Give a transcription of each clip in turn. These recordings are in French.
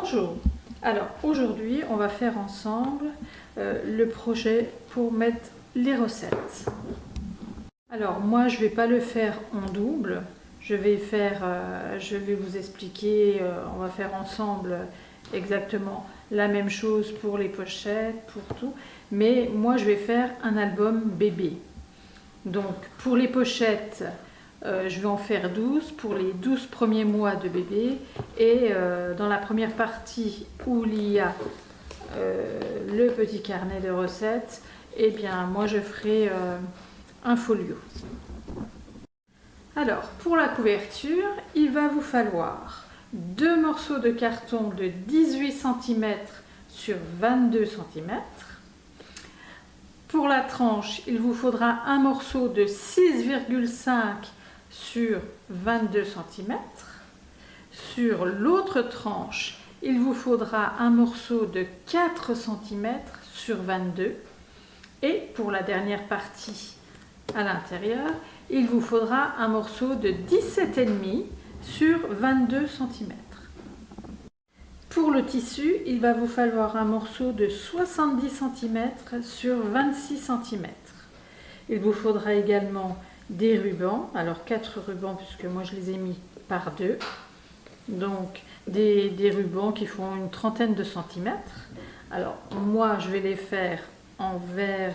Bonjour. Alors aujourd'hui on va faire ensemble le projet pour mettre les recettes. Alors moi je vais pas le faire en double, je vais vous expliquer, on va faire ensemble exactement la même chose pour les pochettes, pour tout, mais moi je vais faire un album bébé. Donc pour les pochettes, je vais en faire 12 pour les 12 premiers mois de bébé, et dans la première partie où il y a le petit carnet de recettes, et bien moi je ferai un folio. Alors pour la couverture, il va vous falloir 2 morceaux de carton de 18 cm sur 22 cm. Pour la tranche, il vous faudra un morceau de 6,5 sur 22 cm. Sur l'autre tranche, il vous faudra un morceau de 4 cm sur 22. Et pour la dernière partie à l'intérieur, il vous faudra un morceau de 17,5 sur 22 cm. Pour le tissu, il va vous falloir un morceau de 70 cm sur 26 cm. Il vous faudra également des rubans, alors 4 rubans puisque moi je les ai mis par 2. Donc des rubans qui font une trentaine de centimètres. Alors moi je vais les faire en vert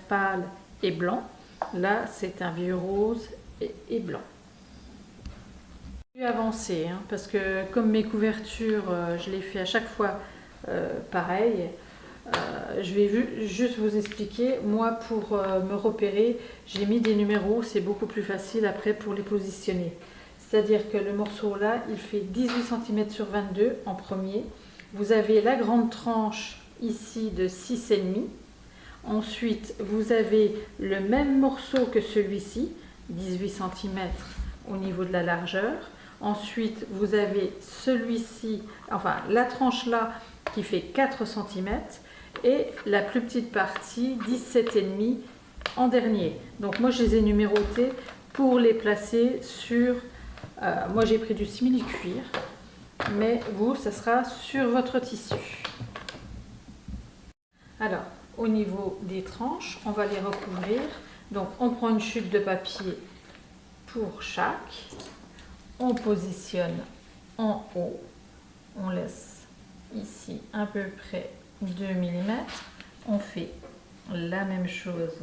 pâle et blanc. Là c'est un vieux rose et blanc. Je vais avancer parce que comme mes couvertures je les fais à chaque fois pareil, je vais juste vous expliquer. Moi pour me repérer, j'ai mis des numéros, c'est beaucoup plus facile après pour les positionner. C'est-à-dire que le morceau là, il fait 18 cm sur 22 en premier. Vous avez la grande tranche ici de 6,5. Ensuite, vous avez le même morceau que celui-ci, 18 cm au niveau de la largeur. Ensuite, vous avez celui-ci, enfin la tranche là qui fait 4 cm et la plus petite partie, 17,5 en dernier. Donc moi je les ai numérotés pour les placer sur... moi j'ai pris du simili-cuir, mais vous, ça sera sur votre tissu. Alors, au niveau des tranches, on va les recouvrir. Donc on prend une chute de papier pour chaque. On positionne en haut. On laisse ici à peu près 2 mm. On fait la même chose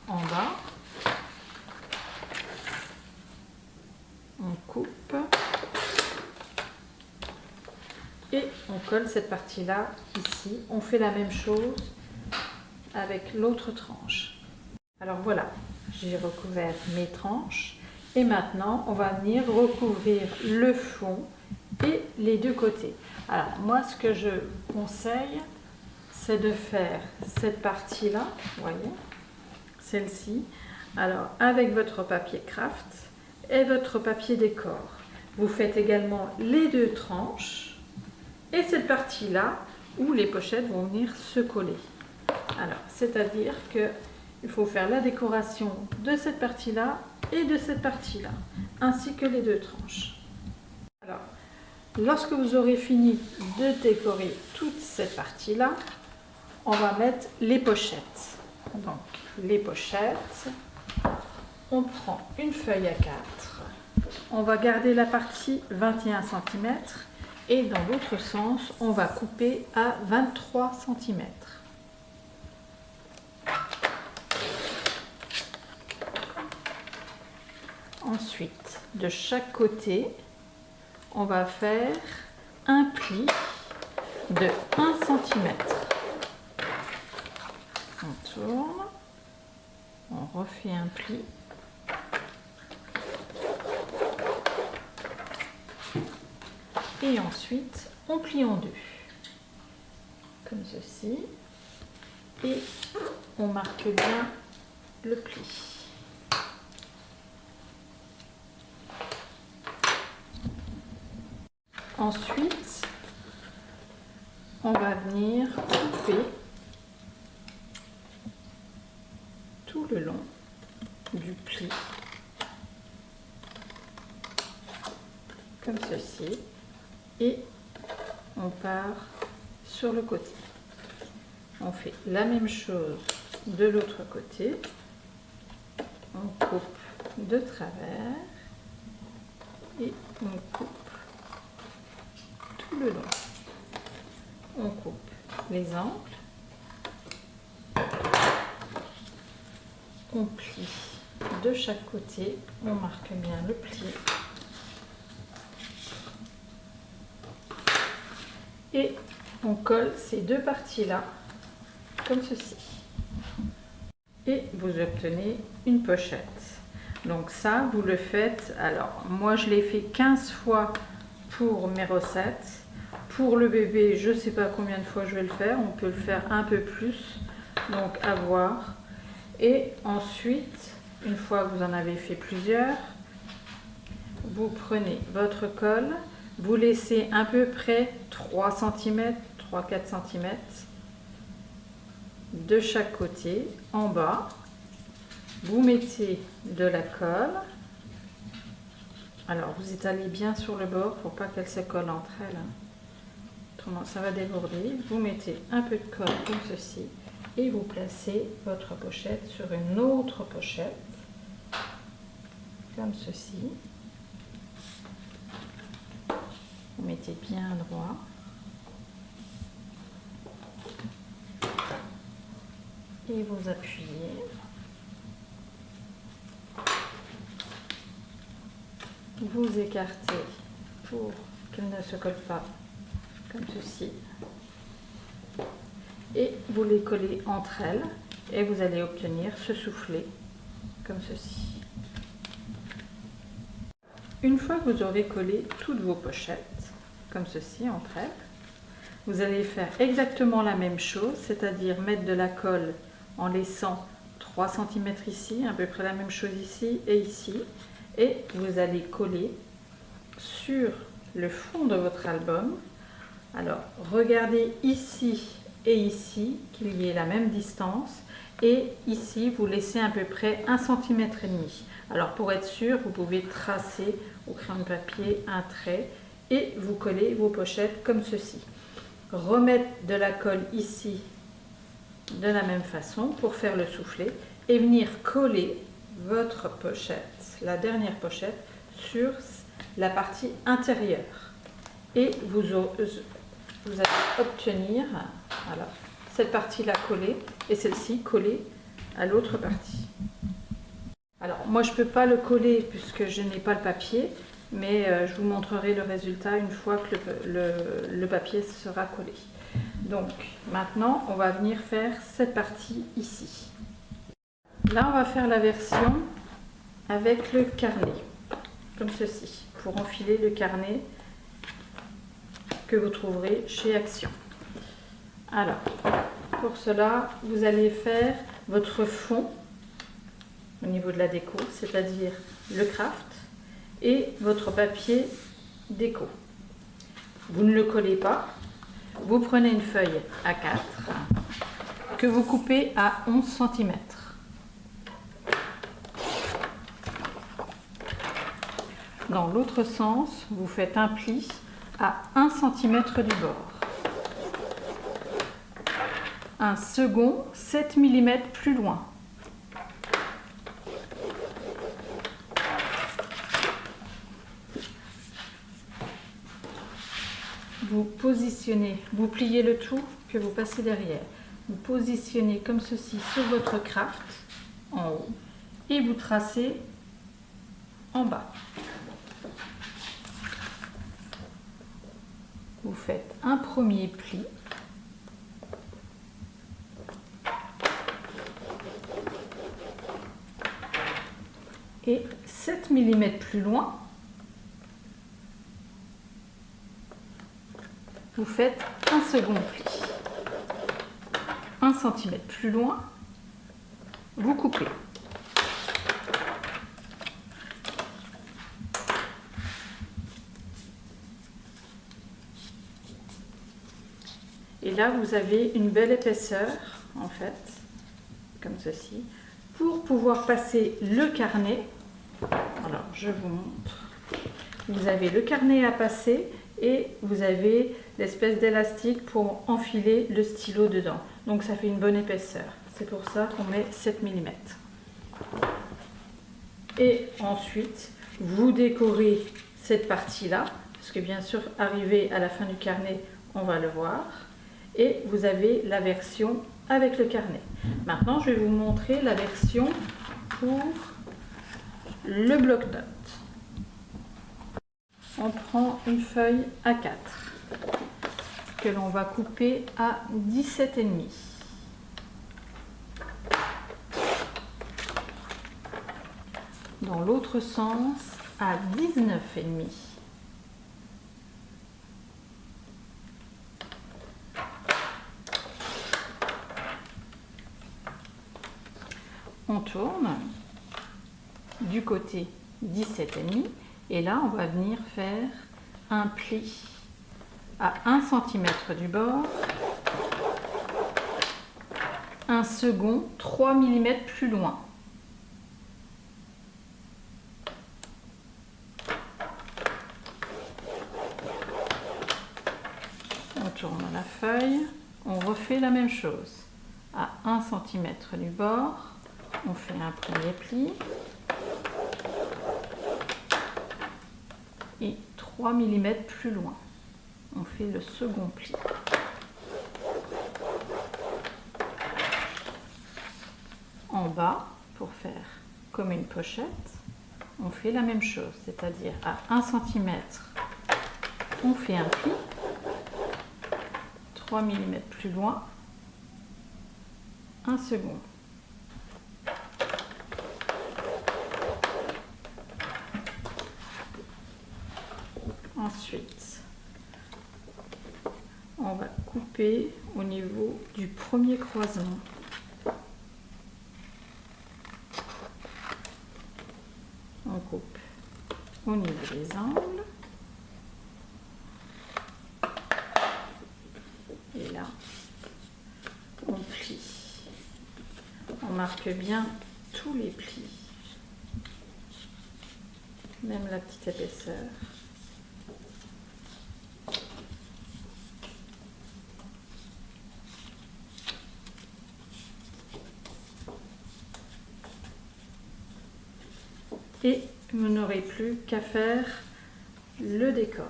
en bas. On coupe et on colle cette partie là ici. On fait la même chose avec l'autre tranche. Alors voilà, j'ai recouvert mes tranches et maintenant on va venir recouvrir le fond et les deux côtés. Alors moi ce que je vous conseille, c'est de faire cette partie là, vous voyez, celle-ci, alors avec votre papier craft et votre papier décor. Vous faites également les deux tranches et cette partie là où les pochettes vont venir se coller. Alors c'est-à-dire que il faut faire la décoration de cette partie là et de cette partie là, ainsi que les deux tranches. Alors lorsque vous aurez fini de décorer toute cette partie là, on va mettre les pochettes. Donc les pochettes, on prend une feuille A4, on va garder la partie 21 cm et dans l'autre sens, on va couper à 23 cm. Ensuite, de chaque côté, on va faire un pli de 1 cm. On tourne, on refait un pli. Et ensuite, on plie en deux, comme ceci, et on marque bien le pli. Ensuite, on va venir couper tout le long du pli, comme ceci. Et on part sur le côté. On fait la même chose de l'autre côté. On coupe de travers et on coupe tout le long. On coupe les angles. On plie de chaque côté. On marque bien le pli. Et on colle ces deux parties-là comme ceci. Et vous obtenez une pochette. Donc ça, vous le faites, alors moi je l'ai fait 15 fois pour mes recettes. Pour le bébé, je ne sais pas combien de fois je vais le faire, on peut le faire un peu plus, donc à voir. Et ensuite, une fois que vous en avez fait plusieurs, vous prenez votre colle, vous laissez à peu près 3 cm, 3-4 cm de chaque côté en bas. Vous mettez de la colle. Alors vous étalez bien sur le bord pour pas qu'elle se colle entre elles. Autrement ça va déborder. Vous mettez un peu de colle comme ceci et vous placez votre pochette sur une autre pochette comme ceci. Vous mettez bien droit. Et vous appuyez. Vous écartez pour qu'elle ne se colle pas comme ceci. Et vous les collez entre elles et vous allez obtenir ce soufflet comme ceci. Une fois que vous aurez collé toutes vos pochettes comme ceci entre elles, vous allez faire exactement la même chose, c'est-à-dire mettre de la colle en laissant 3 cm ici, à peu près la même chose ici et ici. Et vous allez coller sur le fond de votre album. Alors, regardez ici et ici qu'il y ait la même distance. Et ici, vous laissez à peu près 1,5 cm. Alors, pour être sûr, vous pouvez tracer au crayon de papier un trait et vous collez vos pochettes comme ceci. Remettre de la colle ici de la même façon pour faire le soufflet et venir coller votre pochette, la dernière pochette, sur la partie intérieure. Et vous allez obtenir alors, cette partie-là collée et celle-ci collée à l'autre partie. Alors, moi, je ne peux pas le coller puisque je n'ai pas le papier, mais je vous montrerai le résultat une fois que le papier sera collé. Donc, maintenant, on va venir faire cette partie ici. Là, on va faire la version avec le carnet, comme ceci, pour enfiler le carnet que vous trouverez chez Action. Alors, pour cela, vous allez faire votre fond au niveau de la déco, c'est-à-dire le craft et votre papier déco. Vous ne le collez pas, vous prenez une feuille A4 que vous coupez à 11 cm. Dans l'autre sens, vous faites un pli à 1 cm du bord. Un second 7 mm plus loin. Vous positionnez, vous pliez le tout que vous passez derrière. Vous positionnez comme ceci sur votre craft en haut et vous tracez en bas. Vous faites un premier pli. Et 7 mm plus loin, vous faites un second pli. 1 cm plus loin, vous coupez. Et là, vous avez une belle épaisseur, en fait, comme ceci, pour pouvoir passer le carnet. Alors, je vous montre. Vous avez le carnet à passer et vous avez l'espèce d'élastique pour enfiler le stylo dedans. Donc ça fait une bonne épaisseur. C'est pour ça qu'on met 7 mm. Et ensuite, vous décorez cette partie-là, parce que bien sûr, arrivé à la fin du carnet, on va le voir. Et vous avez la version avec le carnet. Maintenant, je vais vous montrer la version pour le bloc-notes. On prend une feuille A4 que l'on va couper à 17,5. Dans l'autre sens à 19,5. On tourne du côté 17,5 et là on va venir faire un pli à 1 cm du bord, un second 3 mm plus loin. On tourne la feuille, on refait la même chose. À 1 cm du bord, on fait un premier pli et 3 mm plus loin, on fait le second pli. En bas, pour faire comme une pochette, on fait la même chose, c'est-à-dire à 1 cm, on fait un pli, 3 mm plus loin, un second. Ensuite, on va couper au niveau du premier croisement. On coupe au niveau des angles. Et là, on plie. On marque bien tous les plis, même la petite épaisseur. Et vous n'aurez plus qu'à faire le décor,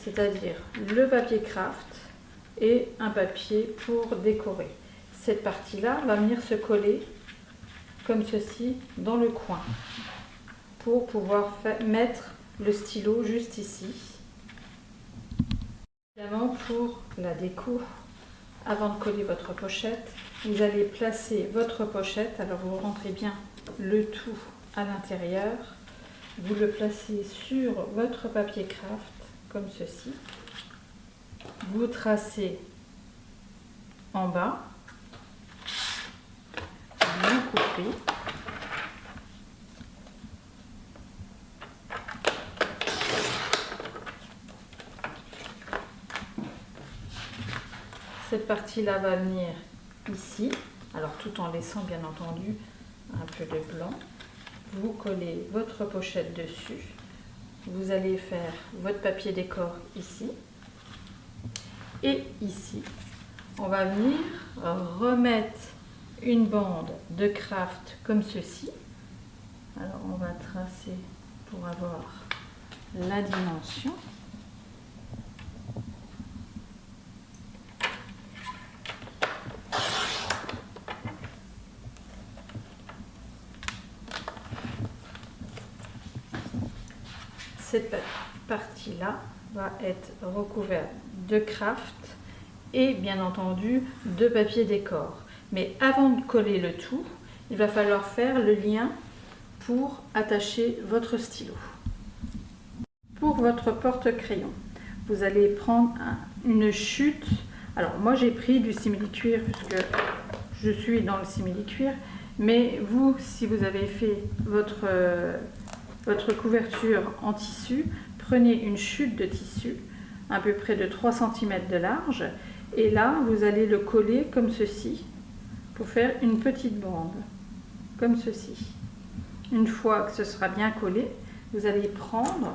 c'est-à-dire le papier craft et un papier pour décorer. Cette partie-là va venir se coller comme ceci dans le coin pour pouvoir mettre le stylo juste ici. Évidemment, pour la déco, avant de coller votre pochette, vous allez placer votre pochette, alors vous rentrez bien le tout à l'intérieur, vous le placez sur votre papier craft comme ceci, vous tracez en bas, vous coupez, cette partie-là va venir ici, alors tout en laissant bien entendu un peu de blanc. Vous collez votre pochette dessus, vous allez faire votre papier décor ici et ici on va venir remettre une bande de craft comme ceci. Alors on va tracer pour avoir la dimension. Cette partie-là va être recouverte de craft et bien entendu de papier décor. Mais avant de coller le tout, il va falloir faire le lien pour attacher votre stylo. Pour votre porte-crayon, vous allez prendre une chute. Alors moi j'ai pris du simili-cuir puisque je suis dans le simili-cuir, mais vous, si vous avez fait votre couverture en tissu, prenez une chute de tissu à peu près de 3 cm de large et là vous allez le coller comme ceci pour faire une petite bande comme ceci. Une fois que ce sera bien collé, vous allez prendre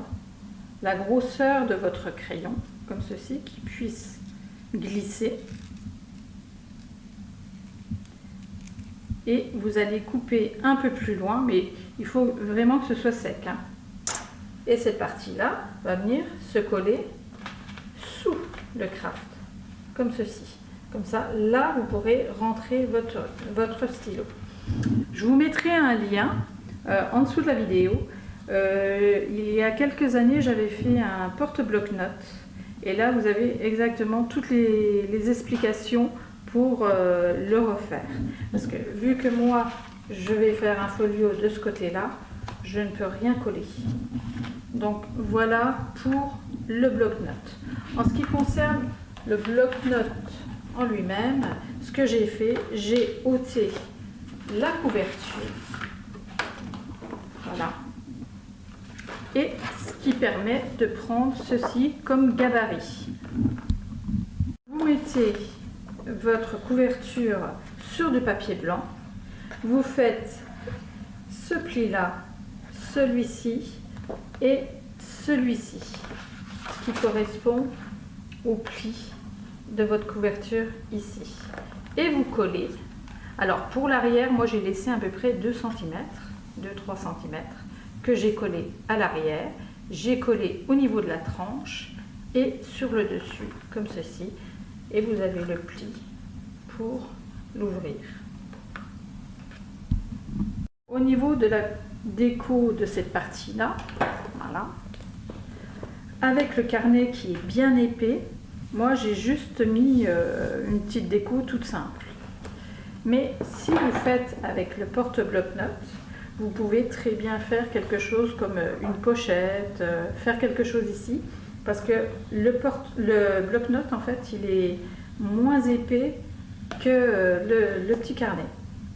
la grosseur de votre crayon comme ceci, qui puisse glisser. Et vous allez couper un peu plus loin, mais il faut vraiment que ce soit sec, hein. Et cette partie-là va venir se coller sous le craft, comme ceci. Comme ça, là, vous pourrez rentrer votre stylo. Je vous mettrai un lien en dessous de la vidéo. Il y a quelques années, j'avais fait un porte-bloc-notes. Et là, vous avez exactement toutes les explications pour le refaire. Parce que vu que moi, je vais faire un folio de ce côté-là, je ne peux rien coller. Donc voilà pour le bloc-notes. En ce qui concerne le bloc-notes en lui-même, ce que j'ai fait, j'ai ôté la couverture. Voilà. Et ce qui permet de prendre ceci comme gabarit. Vous mettez votre couverture sur du papier blanc. Vous faites ce pli-là, celui-ci et celui-ci, qui correspond au pli de votre couverture ici. Et vous collez. Alors pour l'arrière, moi j'ai laissé à peu près 2 cm, 2-3 cm, que j'ai collé à l'arrière. J'ai collé au niveau de la tranche et sur le dessus, comme ceci. Et vous avez le pli pour l'ouvrir. Au niveau de la déco de cette partie-là, voilà, avec le carnet qui est bien épais, moi j'ai juste mis une petite déco toute simple. Mais si vous faites avec le porte-bloc-notes, vous pouvez très bien faire quelque chose comme une pochette, faire quelque chose ici, parce que le bloc-notes en fait il est moins épais que le petit carnet.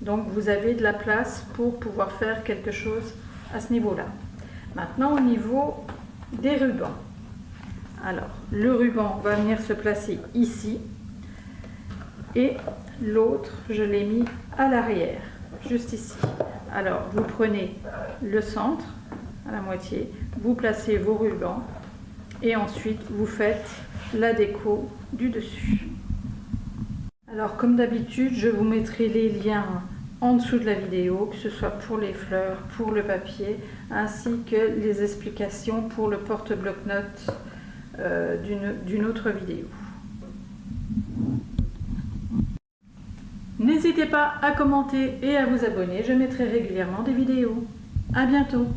Donc vous avez de la place pour pouvoir faire quelque chose à ce niveau-là. Maintenant au niveau des rubans. Alors le ruban va venir se placer ici et l'autre je l'ai mis à l'arrière, juste ici. Alors vous prenez le centre à la moitié, vous placez vos rubans et ensuite vous faites la déco du dessus. Alors comme d'habitude, je vous mettrai les liens en dessous de la vidéo, que ce soit pour les fleurs, pour le papier, ainsi que les explications pour le porte-bloc-notes d'une autre vidéo. N'hésitez pas à commenter et à vous abonner, je mettrai régulièrement des vidéos. À bientôt!